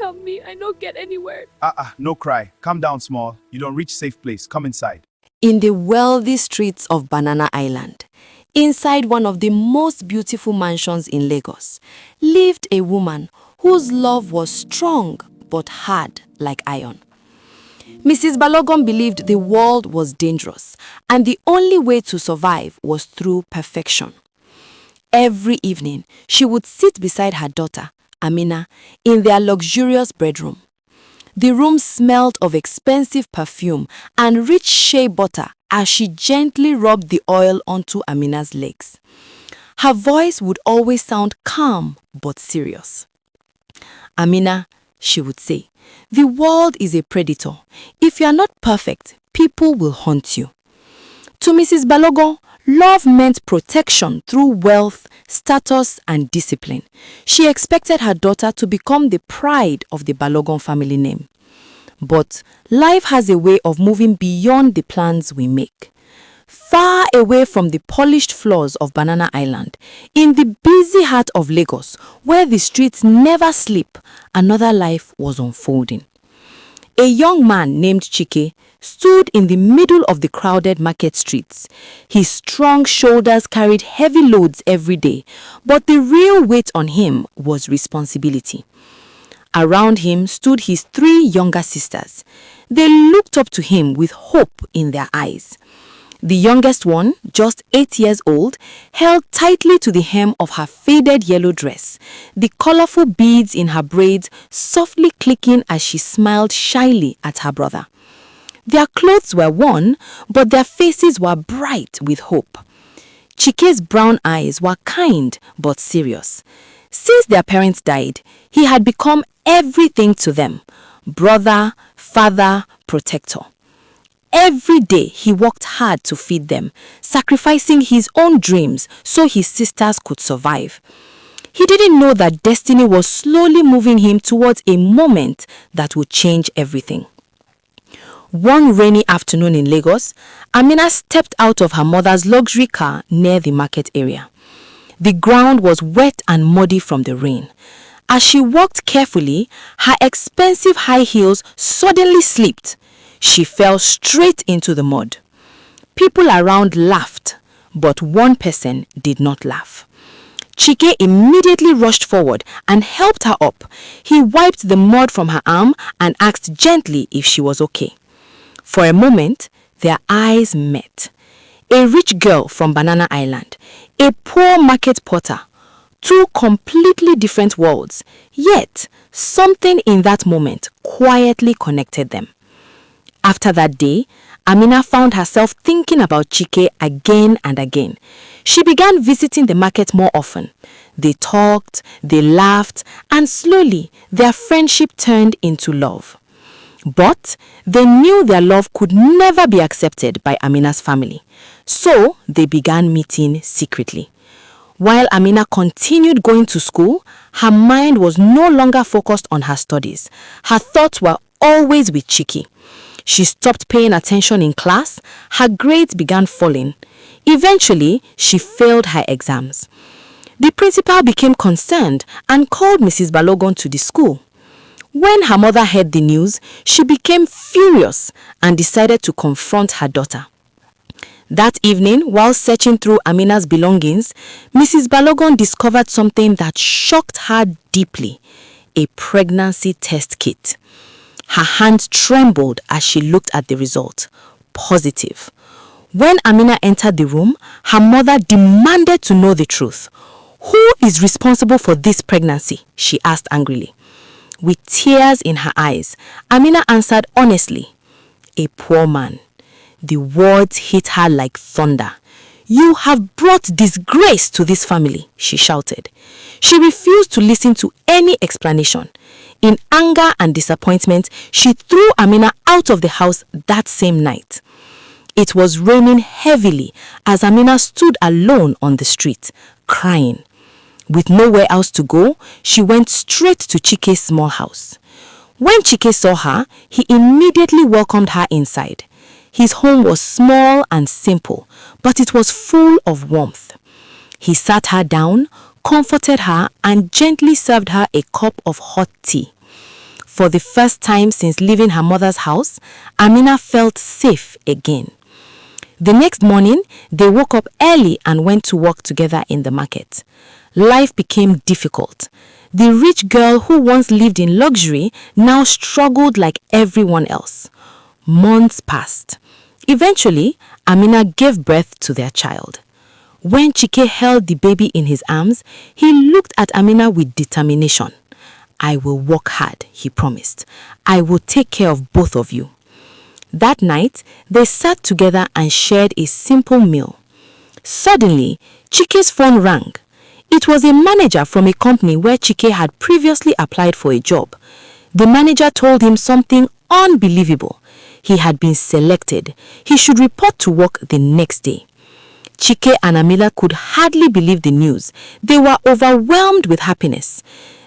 help me. I don't get anywhere. No cry. Calm down, small. You don't reach safe place. Come inside. In the wealthy streets of Banana Island, inside one of the most beautiful mansions in Lagos, lived a woman whose love was strong but hard like iron. Mrs. Balogun believed the world was dangerous and the only way to survive was through perfection. Every evening, she would sit beside her daughter, Amina, in their luxurious bedroom. The room smelled of expensive perfume and rich shea butter as she gently rubbed the oil onto Amina's legs. Her voice would always sound calm but serious. Amina, she would say, the world is a predator. If you are not perfect, people will hunt you. To Mrs. Balogun, love meant protection through wealth, status, and discipline. She expected her daughter to become the pride of the Balogun family name. But life has a way of moving beyond the plans we make. Far away from the polished floors of Banana Island, in the busy heart of Lagos, where the streets never sleep, another life was unfolding. A young man named Chike stood in the middle of the crowded market streets. His strong shoulders carried heavy loads every day, but the real weight on him was responsibility. Around him stood his 3 younger sisters. They looked up to him with hope in their eyes. The youngest one, just 8 years old, held tightly to the hem of her faded yellow dress, the colorful beads in her braids softly clicking as she smiled shyly at her brother. Their clothes were worn, but their faces were bright with hope. Chike's brown eyes were kind but serious. Since their parents died, he had become everything to them: brother, father, protector. Every day he worked hard to feed them, sacrificing his own dreams so his sisters could survive. He didn't know that destiny was slowly moving him towards a moment that would change everything. One rainy afternoon in Lagos, Amina stepped out of her mother's luxury car near the market area. The ground was wet and muddy from the rain. As she walked carefully, her expensive high heels suddenly slipped. She fell straight into the mud. People around laughed, but one person did not laugh. Chike immediately rushed forward and helped her up. He wiped the mud from her arm and asked gently if she was okay. For a moment, their eyes met. A rich girl from Banana Island, a poor market porter. 2 completely different worlds, yet something in that moment quietly connected them. After that day, Amina found herself thinking about Chike again and again. She began visiting the market more often. They talked, they laughed, and slowly their friendship turned into love. But they knew their love could never be accepted by Amina's family, so they began meeting secretly. While Amina continued going to school, her mind was no longer focused on her studies. Her thoughts were always with Chike. She stopped paying attention in class. Her grades began falling. Eventually, she failed her exams. The principal became concerned and called Mrs. Balogun to the school. When her mother heard the news, she became furious and decided to confront her daughter. That evening, while searching through Amina's belongings, Mrs. Balogun discovered something that shocked her deeply: a pregnancy test kit. Her hands trembled as she looked at the result. Positive. When Amina entered the room, her mother demanded to know the truth. "Who is responsible for this pregnancy?" she asked angrily. With tears in her eyes, Amina answered honestly, "A poor man." The words hit her like thunder. "You have brought disgrace to this family," she shouted. She refused to listen to any explanation. In anger and disappointment, she threw Amina out of the house that same night. It was raining heavily as Amina stood alone on the street, crying. With nowhere else to go, she went straight to Chike's small house. When Chike saw her, he immediately welcomed her inside. His home was small and simple, but it was full of warmth. He sat her down, comforted her, and gently served her a cup of hot tea. For the first time since leaving her mother's house, Amina felt safe again. The next morning, they woke up early and went to work together in the market. Life became difficult. The rich girl who once lived in luxury now struggled like everyone else. Months passed. Eventually, Amina gave birth to their child. When Chike held the baby in his arms, he looked at Amina with determination. "I will work hard," he promised. "I will take care of both of you." That night, they sat together and shared a simple meal. Suddenly, Chike's phone rang. It was a manager from a company where Chike had previously applied for a job. The manager told him something unbelievable. He had been selected. He should report to work the next day. Chike and Amina could hardly believe the news. They were overwhelmed with happiness.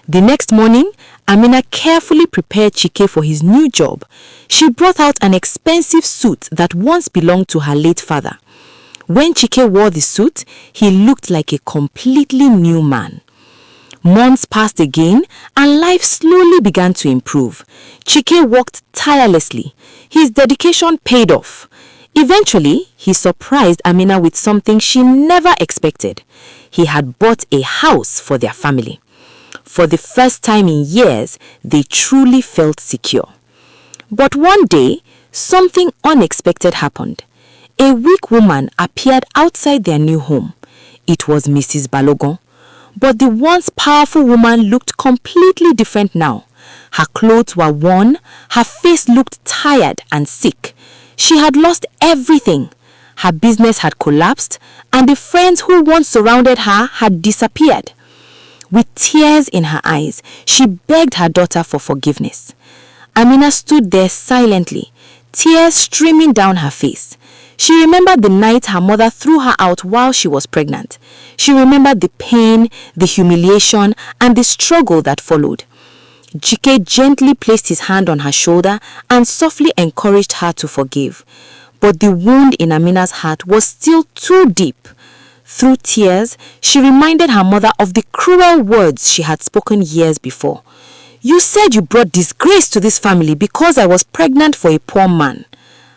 The next morning, Amina carefully prepared Chike for his new job. She brought out an expensive suit that once belonged to her late father. When Chike wore the suit, he looked like a completely new man. Months passed again, and life slowly began to improve. Chike worked tirelessly. His dedication paid off. Eventually, he surprised Amina with something she never expected. He had bought a house for their family. For the first time in years, they truly felt secure. But one day, something unexpected happened. A weak woman appeared outside their new home. It was Mrs. Balogun. But the once powerful woman looked completely different now. Her clothes were worn, her face looked tired and sick. She had lost everything. Her business had collapsed, and the friends who once surrounded her had disappeared. With tears in her eyes, she begged her daughter for forgiveness. Amina stood there silently, tears streaming down her face. She remembered the night her mother threw her out while she was pregnant. She remembered the pain, the humiliation, and the struggle that followed. Chike gently placed his hand on her shoulder and softly encouraged her to forgive. But the wound in Amina's heart was still too deep. Through tears, she reminded her mother of the cruel words she had spoken years before. "You said you brought disgrace to this family because I was pregnant for a poor man."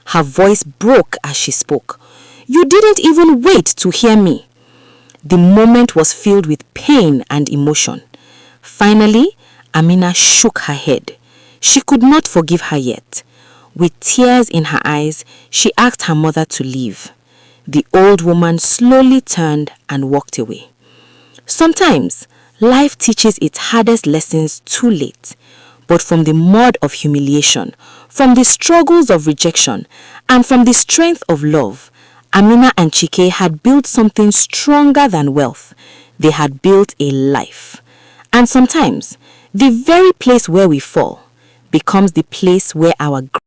Her voice broke as she spoke. "You didn't even wait to hear me." The moment was filled with pain and emotion. Finally, Amina shook her head. She could not forgive her yet. With tears in her eyes, she asked her mother to leave. The old woman slowly turned and walked away. Sometimes, life teaches its hardest lessons too late. But from the mud of humiliation, from the struggles of rejection, and from the strength of love, Amina and Chike had built something stronger than wealth. They had built a life. And sometimes, the very place where we fall becomes the place where our